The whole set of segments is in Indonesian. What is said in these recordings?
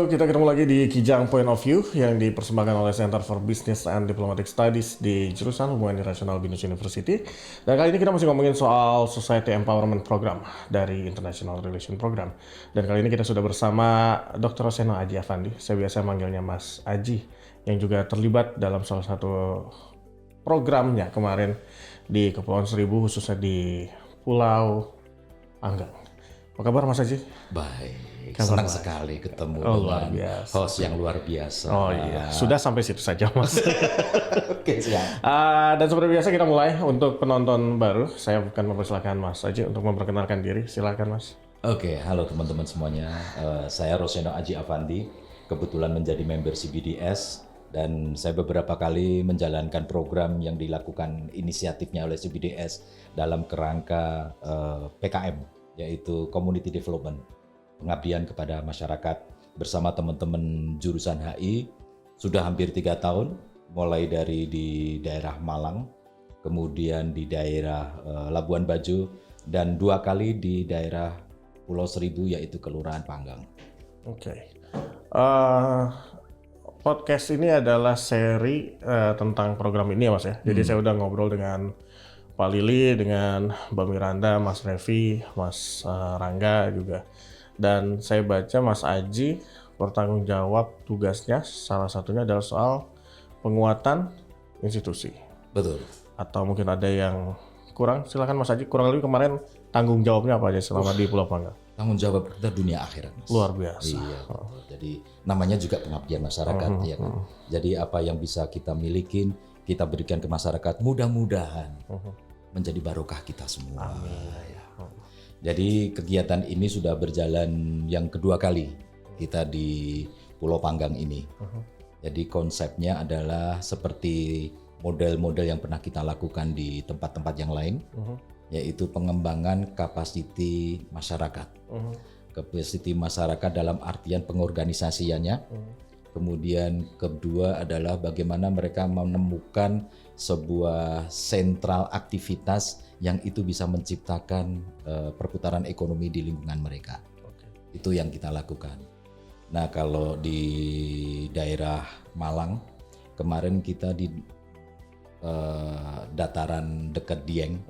kita ketemu lagi di Kijang Point of View yang dipersembahkan oleh Center for Business and Diplomatic Studies di jurusan Hubungan Internasional BINUS University. Dan kali ini kita masih ngomongin soal Society Empowerment Program dari International Relation Program. Dan kali ini kita sudah bersama Dr. Roseno Aji Afandi, saya biasa manggilnya Mas Aji, yang juga terlibat dalam salah satu programnya kemarin di Kepulauan Seribu, khususnya di Pulau Panggang. Apa kabar Mas Aji? Baik, Kabar senang baik. sekali ketemu luar dengan biasa. host yang luar biasa. Oh iya, sudah sampai situ saja Mas. Oke, siap. Dan seperti biasa kita mulai untuk penonton baru. Saya akan mempersilahkan Mas Aji untuk memperkenalkan diri. Silakan Mas. Oke, halo teman-teman semuanya. Saya Roseno Aji Afandi, kebetulan menjadi member CBDS dan saya beberapa kali menjalankan program yang dilakukan inisiatifnya oleh CBDS dalam kerangka PKM, yaitu Community Development, pengabdian kepada masyarakat bersama teman-teman jurusan HI. Sudah hampir 3 tahun, mulai dari di daerah Malang, kemudian di daerah Labuan Bajo, dan 2 kali di daerah Pulau Seribu, yaitu Kelurahan Panggang. Oke. Podcast ini adalah seri tentang program ini ya Mas ya. Jadi saya udah ngobrol dengan Pak Lili, dengan Mbak Miranda, Mas Revi, Mas Rangga juga. Dan saya baca Mas Aji bertanggung jawab tugasnya salah satunya adalah soal penguatan institusi. Betul. Atau mungkin ada yang kurang, silakan Mas Aji. Kurang lebih kemarin tanggung jawabnya apa aja selama di Pulau Panggang? Tanggung jawab kita dunia akhirat, Mas. Luar biasa. Iya, betul. Jadi namanya juga pengabdian masyarakat, ya kan. Jadi apa yang bisa kita milikin, kita berikan ke masyarakat, mudah-mudahan menjadi barokah kita semua. Ya. Jadi kegiatan ini sudah berjalan yang kedua kali kita di Pulau Panggang ini. Jadi konsepnya adalah seperti model-model yang pernah kita lakukan di tempat-tempat yang lain, yaitu pengembangan kapasiti masyarakat. Kapasiti masyarakat dalam artian pengorganisasiannya. Kemudian kedua adalah bagaimana mereka menemukan sebuah sentral aktivitas yang itu bisa menciptakan perputaran ekonomi di lingkungan mereka. Itu yang kita lakukan. Nah, kalau di daerah Malang, kemarin kita di dataran dekat Dieng,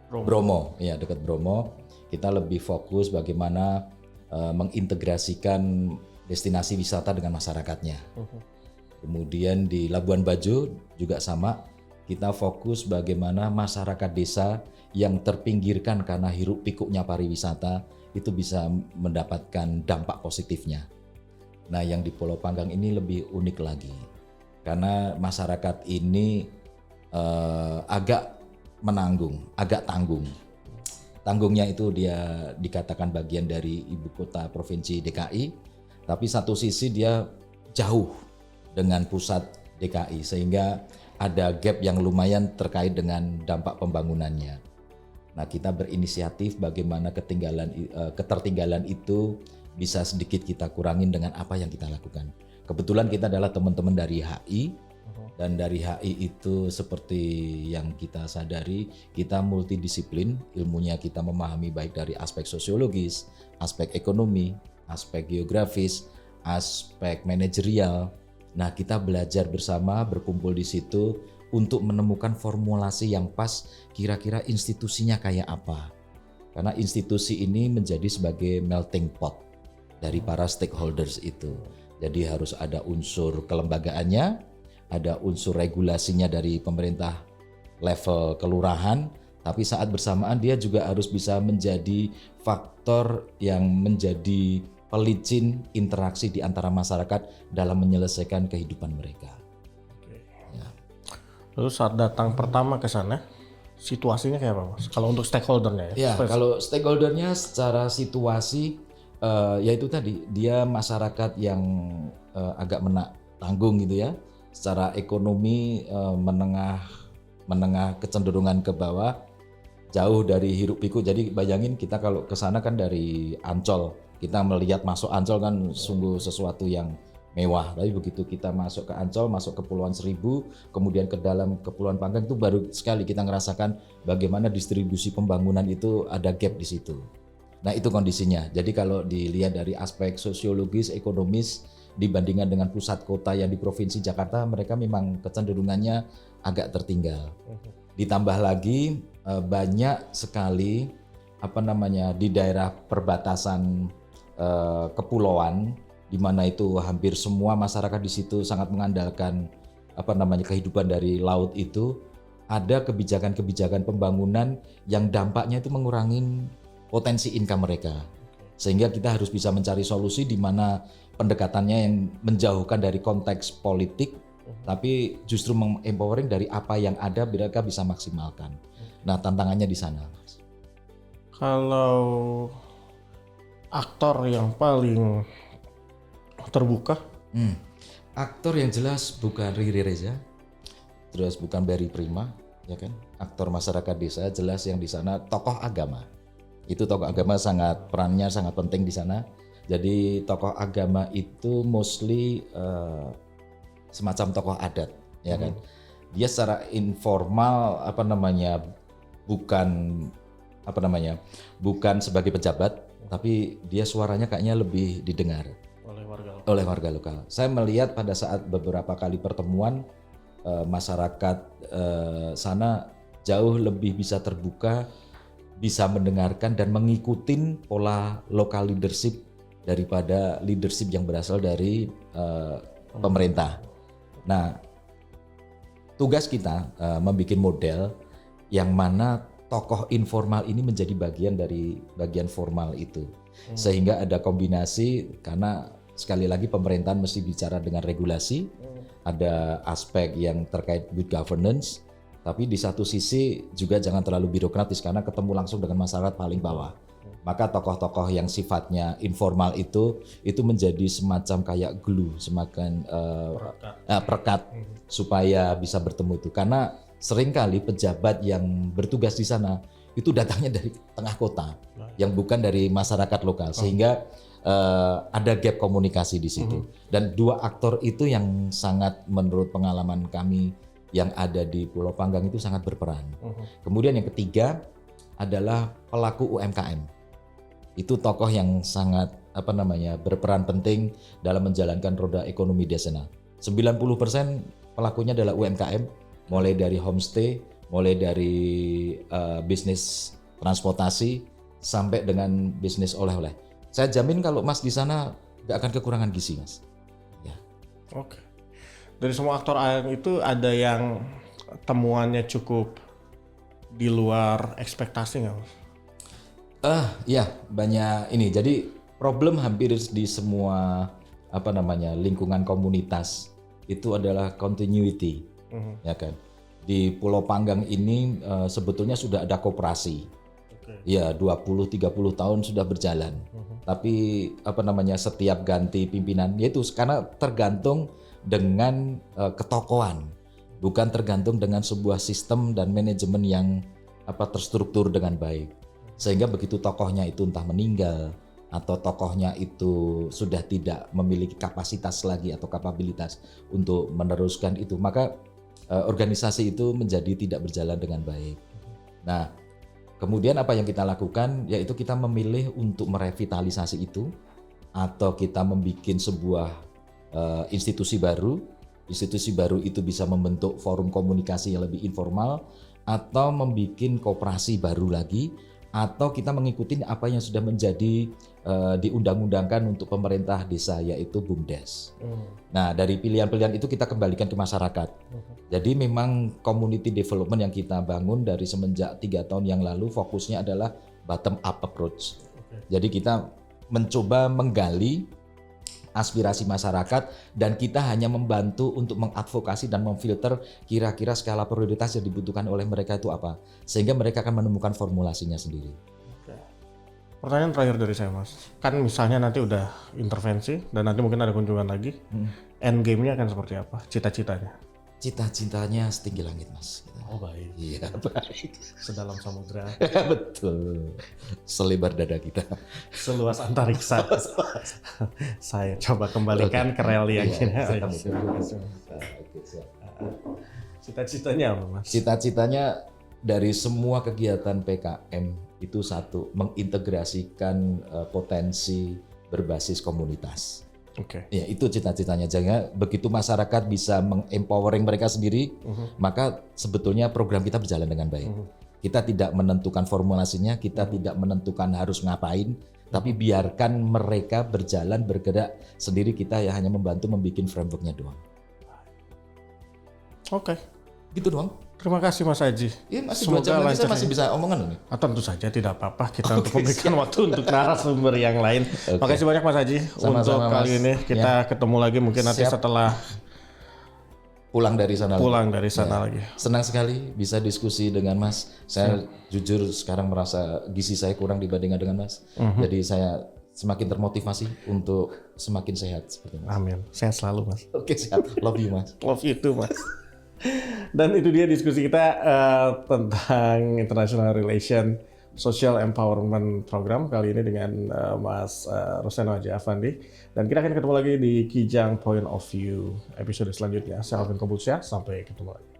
Bromo, ya dekat Bromo, kita lebih fokus bagaimana mengintegrasikan destinasi wisata dengan masyarakatnya. Kemudian di Labuan Bajo juga sama, kita fokus bagaimana masyarakat desa yang terpinggirkan karena hiruk pikuknya pariwisata itu bisa mendapatkan dampak positifnya. Nah, yang di Pulau Panggang ini lebih unik lagi, karena masyarakat ini agak tanggung. Tanggungnya itu dia dikatakan bagian dari ibu kota provinsi DKI, tapi satu sisi dia jauh dengan pusat DKI, sehingga ada gap yang lumayan terkait dengan dampak pembangunannya. Nah, kita berinisiatif bagaimana ketertinggalan itu bisa sedikit kita kurangin dengan apa yang kita lakukan. Kebetulan kita adalah teman-teman dari HI, dan dari HI itu seperti yang kita sadari, kita multidisiplin, ilmunya kita memahami baik dari aspek sosiologis, aspek ekonomi, aspek geografis, aspek manajerial. Nah, kita belajar bersama, berkumpul di situ untuk menemukan formulasi yang pas, kira-kira institusinya kayak apa. Karena institusi ini menjadi sebagai melting pot dari para stakeholders itu. Jadi harus ada unsur kelembagaannya, ada unsur regulasinya dari pemerintah level kelurahan, tapi saat bersamaan dia juga harus bisa menjadi faktor yang menjadi pelicin interaksi di antara masyarakat dalam menyelesaikan kehidupan mereka. Ya. Lalu saat datang pertama ke sana, situasinya kayak apa Mas? Kalau untuk stakeholdernya ya? Ya, kalau stakeholdernya secara situasi, yaitu tadi dia masyarakat yang agak tanggung gitu ya. Secara ekonomi menengah kecenderungan ke bawah, jauh dari hiruk pikuk. Jadi bayangin kita kalau ke sana kan dari Ancol, kita melihat masuk Ancol kan sungguh sesuatu yang mewah. Tapi begitu kita masuk ke Ancol, masuk ke Kepulauan Seribu, kemudian ke dalam Kepulauan Panggang, itu baru sekali kita ngerasakan bagaimana distribusi pembangunan itu ada gap di situ. Nah itu kondisinya. Jadi kalau dilihat dari aspek sosiologis, ekonomis, dibandingkan dengan pusat kota yang di Provinsi Jakarta, mereka memang kecenderungannya agak tertinggal. Ditambah lagi banyak sekali di daerah perbatasan kepulauan, di mana itu hampir semua masyarakat di situ sangat mengandalkan kehidupan dari laut itu. Ada kebijakan-kebijakan pembangunan yang dampaknya itu mengurangi potensi income mereka. Sehingga kita harus bisa mencari solusi di mana pendekatannya yang menjauhkan dari konteks politik, tapi justru mengempowering dari apa yang ada mereka bisa maksimalkan. Nah tantangannya di sana. Kalau aktor yang paling terbuka? Aktor yang jelas bukan Riri Reza, terus bukan Barry Prima, ya kan? Aktor masyarakat desa jelas yang di sana tokoh agama. Itu tokoh agama perannya sangat penting di sana. Jadi tokoh agama itu mostly semacam tokoh adat, ya kan? Dia secara informal bukan sebagai pejabat, tapi dia suaranya kayaknya lebih didengar oleh warga lokal. Saya melihat pada saat beberapa kali pertemuan masyarakat sana jauh lebih bisa terbuka, bisa mendengarkan dan mengikuti pola lokal leadership daripada leadership yang berasal dari pemerintah. Nah, tugas kita membuat model yang mana tokoh informal ini menjadi bagian dari bagian formal itu. Sehingga ada kombinasi, karena sekali lagi pemerintahan mesti bicara dengan regulasi, ada aspek yang terkait good governance, tapi di satu sisi juga jangan terlalu birokratis karena ketemu langsung dengan masyarakat paling bawah. Maka tokoh-tokoh yang sifatnya informal itu menjadi semacam kayak glue, semacam perekat supaya bisa bertemu itu. Karena seringkali pejabat yang bertugas di sana itu datangnya dari tengah kota, yang bukan dari masyarakat lokal, sehingga ada gap komunikasi di situ. Dan dua aktor itu yang sangat, menurut pengalaman kami yang ada di Pulau Panggang itu sangat berperan. Kemudian yang ketiga adalah pelaku UMKM. Itu tokoh yang sangat berperan penting dalam menjalankan roda ekonomi desa. 90% pelakunya adalah UMKM, mulai dari homestay, mulai dari bisnis transportasi sampai dengan bisnis oleh-oleh. Saya jamin kalau Mas di sana nggak akan kekurangan gizi, Mas. Ya. Oke. Dari semua aktor itu ada yang temuannya cukup di luar ekspektasi nggak, Mas? Ya banyak ini. Jadi problem hampir di semua lingkungan komunitas itu adalah continuity, ya kan. Di Pulau Panggang ini sebetulnya sudah ada koperasi. Ya 20-30 tahun sudah berjalan. Tapi setiap ganti pimpinan yaitu karena tergantung dengan ketokohan, bukan tergantung dengan sebuah sistem dan manajemen yang terstruktur dengan baik. Sehingga begitu tokohnya itu entah meninggal atau tokohnya itu sudah tidak memiliki kapasitas lagi atau kapabilitas untuk meneruskan itu, maka organisasi itu menjadi tidak berjalan dengan baik. Nah, kemudian apa yang kita lakukan yaitu kita memilih untuk merevitalisasi itu, atau kita membuat sebuah institusi baru. Institusi baru itu bisa membentuk forum komunikasi yang lebih informal, atau membuat koperasi baru lagi, atau kita mengikuti apa yang sudah menjadi diundang-undangkan untuk pemerintah desa, yaitu BUMDes. Nah, dari pilihan-pilihan itu kita kembalikan ke masyarakat. Jadi memang community development yang kita bangun dari semenjak 3 tahun yang lalu fokusnya adalah bottom up approach. Jadi kita mencoba menggali aspirasi masyarakat dan kita hanya membantu untuk mengadvokasi dan memfilter kira-kira skala prioritas yang dibutuhkan oleh mereka itu apa, sehingga mereka akan menemukan formulasinya sendiri. Pertanyaan terakhir dari saya, Mas. Kan misalnya nanti udah intervensi dan nanti mungkin ada kunjungan lagi, end game-nya akan seperti apa? Cita-citanya? Cita-citanya setinggi langit, Mas. Oh baik. Iya baik. Sedalam samudra. Betul. Selebar dada kita. Seluas antariksa. Saya coba kembalikan ke rel yang ini. Cita-citanya apa, Mas? Cita-citanya dari semua kegiatan PKM itu satu, mengintegrasikan potensi berbasis komunitas. Oke. Ya, itu cita-citanya. Jangan begitu masyarakat bisa mengempowering mereka sendiri, maka sebetulnya program kita berjalan dengan baik. Kita tidak menentukan formulasinya, kita tidak menentukan harus ngapain, tapi biarkan mereka berjalan bergerak sendiri, kita ya hanya membantu membuat frameworknya doang. Oke. Gitu doang. Terima kasih Mas Aji. Iya, masih 2 jam lagi saya masih bisa omongan nih. Tentu saja tidak apa-apa kita untuk memberikan waktu untuk narasumber yang lain. Makasih banyak Mas Aji untuk kali ini. Kita ketemu lagi mungkin nanti setelah pulang dari sana lagi. Senang sekali bisa diskusi dengan Mas. Saya jujur sekarang merasa gizi saya kurang dibandingkan dengan Mas. Jadi saya semakin termotivasi untuk semakin sehat seperti Mas. Amin. Sehat selalu Mas. Oke, sehat. Love you Mas. Love you too Mas. Dan itu dia diskusi kita tentang International Relation Social Empowerment Program kali ini dengan Mas Roseno Haji Afandi. Dan kita akan ketemu lagi di Kijang Point of View episode selanjutnya. Saya Alvin Kobulsyah, sampai ketemu lagi.